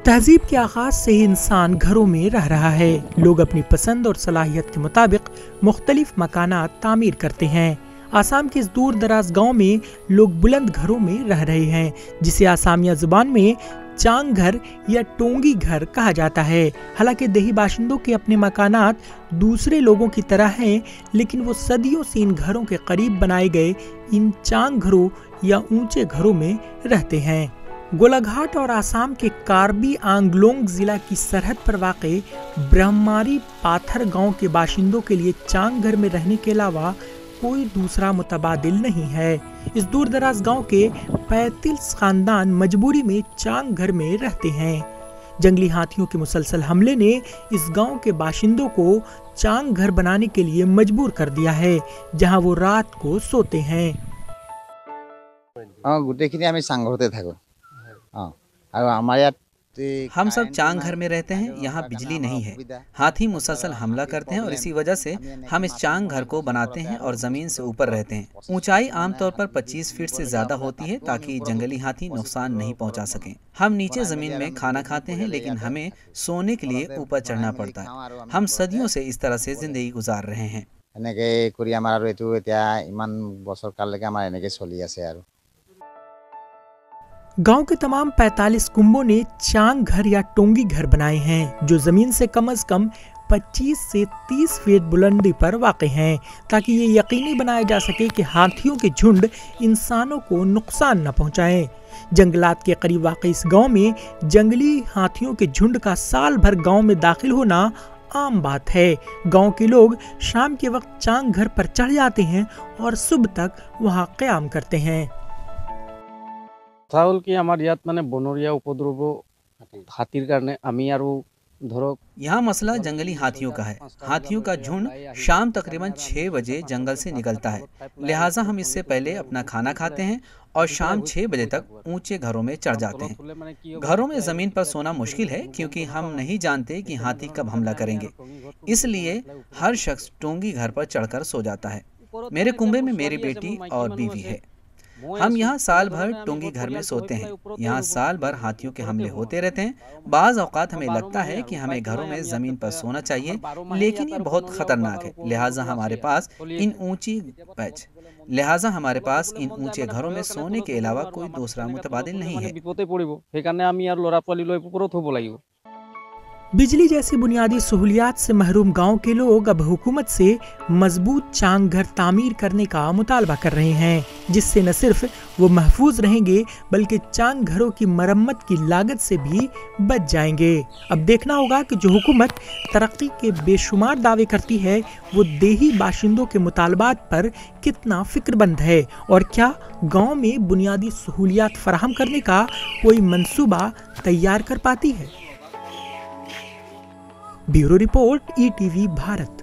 तहजीब के आगाज से ही इंसान घरों में रह रहा है। लोग अपनी पसंद और सलाहियत के मुताबिक मुख्तलिफ मकानात तामीर करते हैं। आसाम के इस दूर दराज गाँव में लोग बुलंद घरों में रह रहे हैं, जिसे आसामिया जुबान में चांग घर या टोंगी घर कहा जाता है। हालांकि देही बाशिंदों के अपने मकानात दूसरे लोगों की तरह हैं, लेकिन वो सदियों से इन घरों के करीब बनाए गए इन चांग घरों या ऊंचे घरों में रहते हैं। गोलाघाट और आसाम के कार्बी आंगलोंग जिला की सरहद पर वाक़े ब्रह्मारी पाथर गांव के बाशिंदों के लिए चांग घर में रहने के अलावा कोई दूसरा मुतबादिल नहीं है। इस दूर दराज गाँव के 35 खानदान मजबूरी में चांग घर में रहते हैं। जंगली हाथियों के मुसलसल हमले ने इस गांव के बाशिंदों को चांग घर बनाने के लिए मजबूर कर दिया है, जहां वो रात को सोते हैं। हम सब चांग घर में रहते हैं। यहाँ बिजली नहीं है, हाथी मुसलसल हमला करते हैं और इसी वजह से हम इस चांग घर को बनाते हैं और जमीन से ऊपर रहते हैं। ऊंचाई आमतौर पर 25 फीट से ज्यादा होती है ताकि जंगली हाथी नुकसान नहीं पहुंचा सकें। हम नीचे जमीन में खाना खाते हैं, लेकिन हमें सोने के लिए ऊपर चढ़ना पड़ता है। हम सदियों से इस तरह से जिंदगी गुजार रहे हैं। गांव के तमाम 45 कुंबों ने चांग घर या टोंगी घर बनाए हैं, जो जमीन से कम 25 से 30 फीट बुलंदी पर वाक़े हैं, ताकि ये यकीनी बनाया जा सके कि हाथियों के झुंड इंसानों को नुकसान न पहुंचाएं। जंगलात के करीब वाक़े इस गांव में जंगली हाथियों के झुंड का साल भर गांव में दाखिल होना आम बात है। गांव के लोग शाम के वक्त चांग घर पर चढ़ जाते हैं और सुबह तक वहां क़याम करते हैं। यहाँ मसला जंगली हाथियों का है। हाथियों का झुंड शाम तकरीबन 6 बजे जंगल से निकलता है, लिहाजा हम इससे पहले अपना खाना खाते हैं और शाम 6 बजे तक ऊंचे घरों में चढ़ जाते हैं। घरों में जमीन पर सोना मुश्किल है, क्योंकि हम नहीं जानते कि हाथी कब हमला करेंगे। इसलिए हर शख्स टोंगी घर पर चढ़कर सो जाता है। मेरे कुंबे में मेरी बेटी और बीवी है। हम यहाँ साल भर टोंगी घर में सोते हैं। यहाँ साल भर हाथियों के हमले होते रहते हैं। बाज़ औक़ात हमें लगता है कि हमें घरों में ज़मीन पर सोना चाहिए, लेकिन ये बहुत ख़तरनाक है। लिहाजा हमारे पास इन ऊंचे घरों में सोने के अलावा कोई दूसरा मुतबादिल नहीं है। बिजली जैसी बुनियादी सहूलियात से महरूम गांव के लोग अब हुकूमत से मजबूत चांग घर तामीर करने का मुतालबा कर रहे हैं, जिससे न सिर्फ वो महफूज रहेंगे बल्कि चांग घरों की मरम्मत की लागत से भी बच जाएंगे। अब देखना होगा कि जो हुकूमत तरक्की के बेशुमार दावे करती है, वो देही बाशिंदों के मुतालबात पर कितना फिक्रमंद है और क्या गाँव में बुनियादी सहूलियात फराहम करने का कोई मंसूबा तैयार कर पाती है। Bureau report, ETV Bharat.